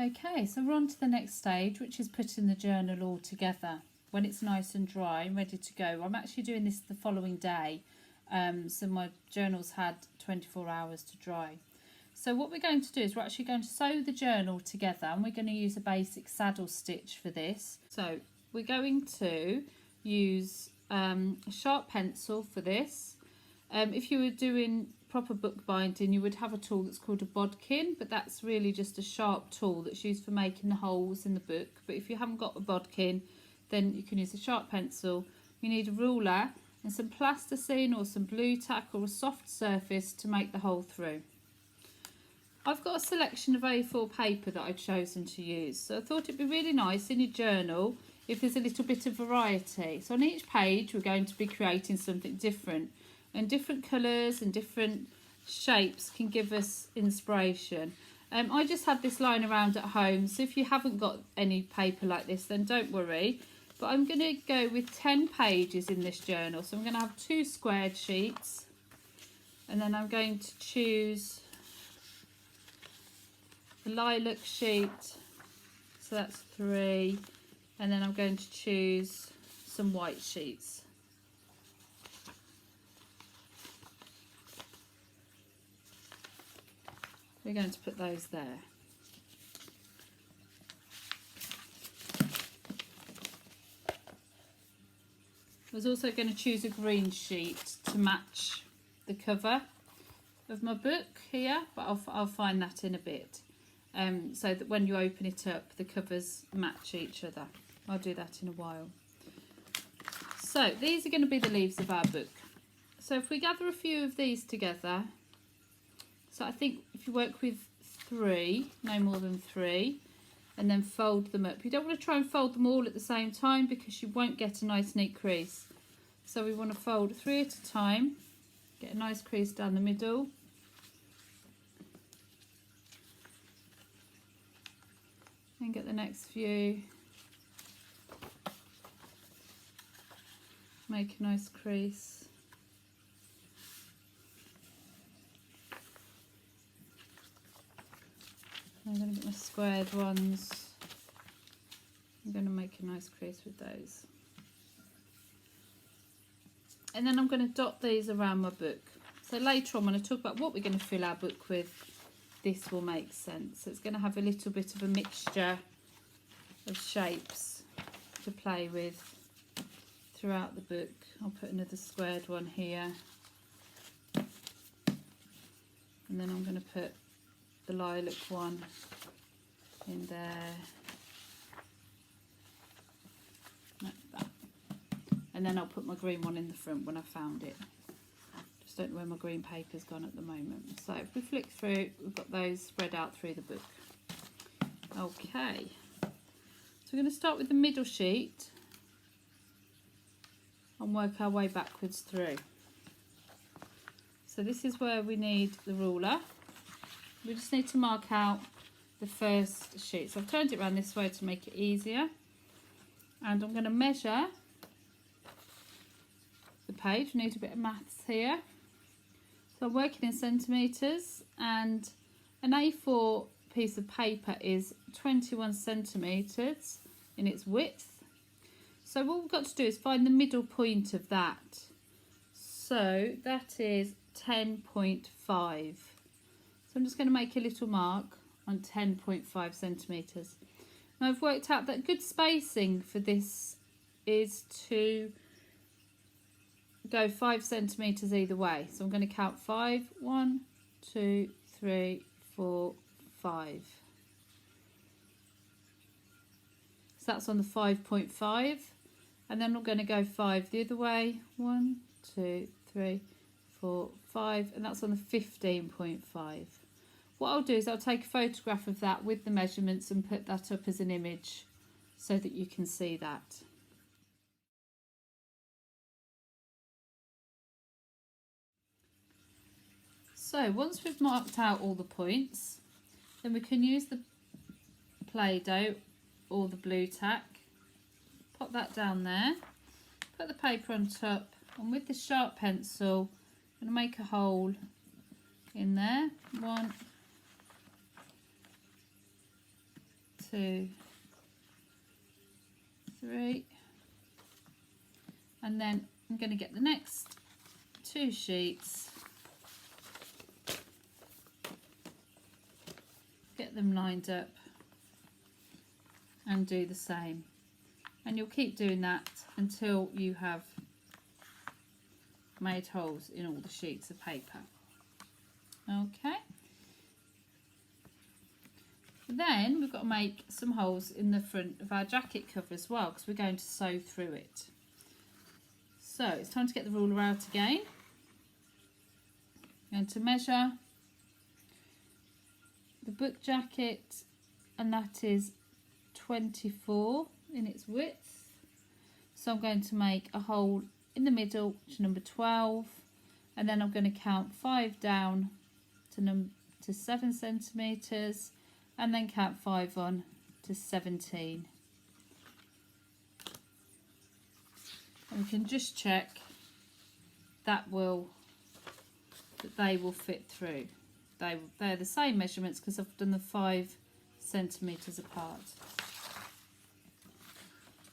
Okay, so we're on to the next stage, which is putting the journal all together. When it's nice and dry and ready to go, I'm actually doing this the following day, so my journal's had 24 hours to dry. So what we're going to do is we're actually going to sew the journal together, and we're going to use a basic saddle stitch for this. So we're going to use a sharp pencil for this. If you were doing proper bookbinding, you would have a tool that's called a bodkin, but that's really just a sharp tool that's used for making the holes in the book. But if you haven't got a bodkin, then you can use a sharp pencil. You need a ruler and some plasticine or some blue tack or a soft surface to make the hole through. I've got a selection of A4 paper that I've chosen to use, so I thought it'd be really nice in your journal if there's a little bit of variety. So on each page we're going to be creating something different, and different colours and different shapes can give us inspiration. I just had this lying around at home, so if you haven't got any paper like this, then don't worry. But I'm going to go with 10 pages in this journal, so I'm going to have 2 squared sheets, and then I'm going to choose the lilac sheet, so that's 3, and then I'm going to choose some white sheets. We're going to put those there. I was also going to choose a green sheet to match the cover of my book here, but I'll find that in a bit. So that when you open it up, the covers match each other. I'll do that in a while. So these are going to be the leaves of our book. So if we gather a few of these together, so I think if you work with 3, no more than 3, and then fold them up. You don't want to try and fold them all at the same time because you won't get a nice neat crease. So we want to fold 3 at a time, get a nice crease down the middle. And get the next few. Make a nice crease. I'm going to get my squared ones. I'm going to make a nice crease with those. And then I'm going to dot these around my book. So later on when I talk about what we're going to fill our book with, this will make sense. So it's going to have a little bit of a mixture of shapes to play with throughout the book. I'll put another squared one here. And then I'm going to put the lilac one in there, like that, and then I'll put my green one in the front when I found it. Just don't know where my green paper's gone at the moment. So if we flick through, we've got those spread out through the book. Okay, so we're going to start with the middle sheet and work our way backwards through. So this is where we need the ruler. We just need to mark out the first sheet. So I've turned it around this way to make it easier. And I'm going to measure the page. We need a bit of maths here. So I'm working in centimetres, and an A4 piece of paper is 21 centimetres in its width. So what we've got to do is find the middle point of that. So that is 10.5. So I'm just going to make a little mark on 10.5 centimetres. Now I've worked out that good spacing for this is to go 5 centimetres either way. So I'm going to count 5. 1, 2, 3, 4, 5. So that's on the 5.5. And then I'm going to go 5 the other way. 1, 2, 3, 4, 5. And that's on the 15.5. What I'll do is I'll take a photograph of that with the measurements and put that up as an image so that you can see that. So once we've marked out all the points, then we can use the Play-Doh or the blue tack, pop that down there, put the paper on top, and with the sharp pencil I'm going to make a hole in there. 1, 2, 3, and then I'm going to get the next 2 sheets, get them lined up and do the same, and you'll keep doing that until you have made holes in all the sheets of paper. Okay, then we've got to make some holes in the front of our jacket cover as well, because we're going to sew through it. So it's time to get the ruler out again. I'm going to measure the book jacket, and that is 24 in its width. So I'm going to make a hole in the middle, which is number 12, and then I'm going to count 5 down to 7 centimetres, and then count 5 on to 17. And we can just check that they will fit through. They're the same measurements because I've done the 5 centimetres apart.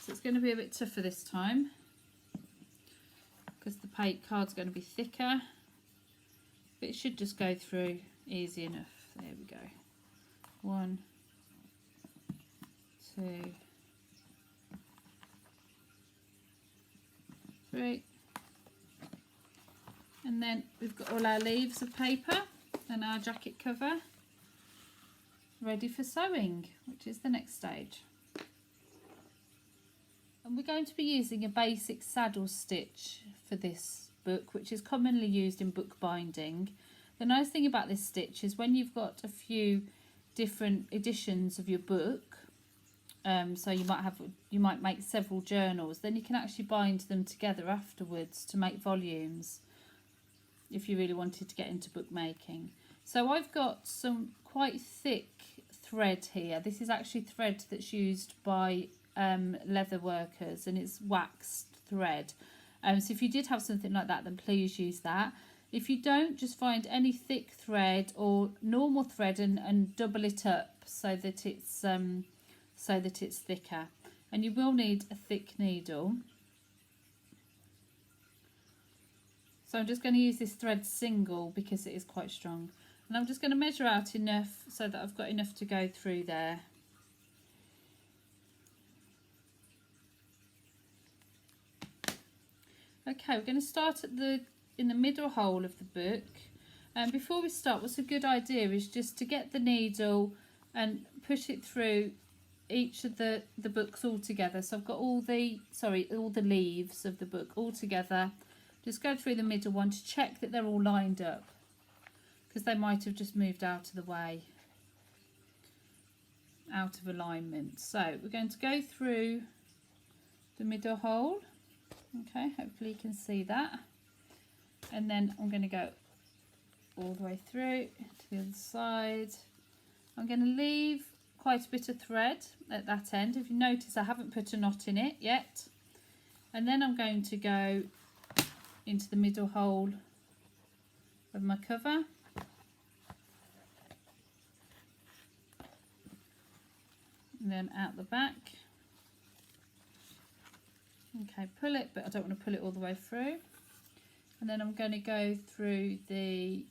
So it's going to be a bit tougher this time because the card's going to be thicker, but it should just go through easy enough. There we go. 1, 2, 3, and then we've got all our leaves of paper and our jacket cover ready for sewing, which is the next stage. And we're going to be using a basic saddle stitch for this book, which is commonly used in bookbinding. The nice thing about this stitch is when you've got a few different editions of your book, so you might make several journals, then you can actually bind them together afterwards to make volumes if you really wanted to get into bookmaking. So I've got some quite thick thread here. This is actually thread that's used by leather workers, and it's waxed thread. So if you did have something like that, then please use that. If you don't, just find any thick thread or normal thread and double it up so that it's thicker. And you will need a thick needle. So I'm just going to use this thread single because it is quite strong. And I'm just going to measure out enough so that I've got enough to go through there. Okay, we're going to start in the middle hole of the book. And before we start, what's a good idea is just to get the needle and push it through each of the books all together. So I've got all the leaves of the book all together. Just go through the middle one to check that they're all lined up, because they might have just moved out of the way, out of alignment. So we're going to go through the middle hole. Okay, hopefully you can see that. And then I'm going to go all the way through to the other side. I'm going to leave quite a bit of thread at that end. If you notice, I haven't put a knot in it yet. And then I'm going to go into the middle hole of my cover. And then out the back. Okay, pull it, but I don't want to pull it all the way through. And then I'm going to go through the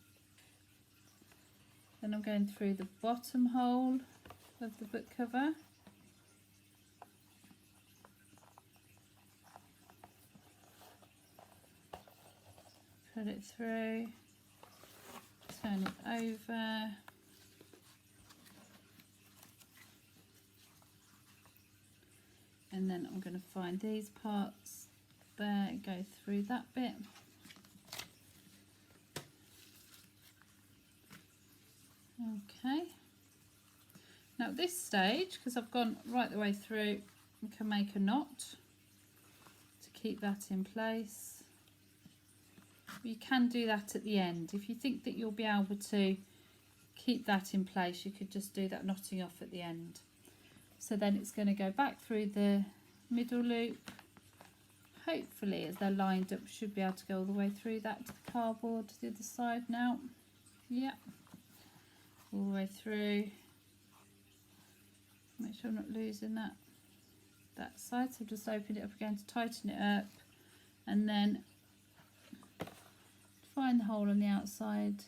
bottom hole of the book cover. Put it through, turn it over. And then I'm going to find these parts there, go through that bit. Okay. Now at this stage, because I've gone right the way through, I can make a knot to keep that in place. You can do that at the end. If you think that you'll be able to keep that in place, you could just do that knotting off at the end. So then it's going to go back through the middle loop. Hopefully, as they're lined up, should be able to go all the way through that to the cardboard to the other side now. Yeah, all the way through. Make sure I'm not losing that side. So just open it up again to tighten it up, and then find the hole on the outside,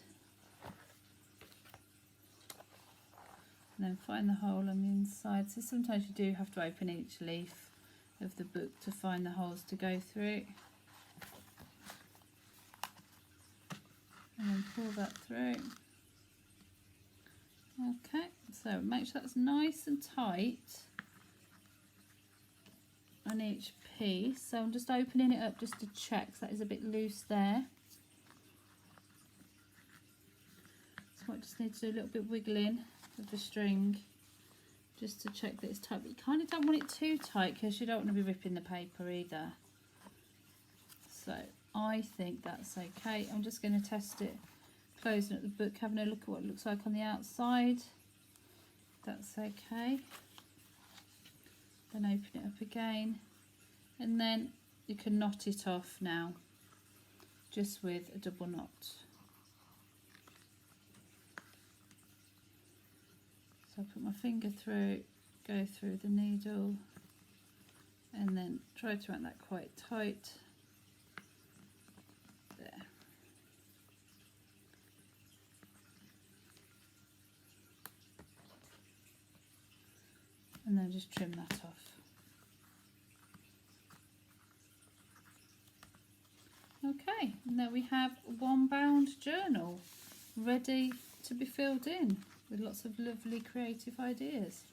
and then find the hole on the inside. So sometimes you do have to open each leaf of the book to find the holes to go through, and then pull that through. Okay, so make sure that's nice and tight on each piece. So I'm just opening it up just to check, so that is a bit loose there. So I just need to do a little bit wiggling of the string just to check that it's tight, but you kind of don't want it too tight because you don't want to be ripping the paper either. So I think that's okay. I'm just going to test it, closing up the book, having a look at what it looks like on the outside. That's okay. Then open it up again, and then you can knot it off now just with a double knot. So I put my finger through, go through the needle, and then try to make that quite tight. There. And then just trim that off. Okay, and there we have one bound journal ready to be filled in with lots of lovely creative ideas.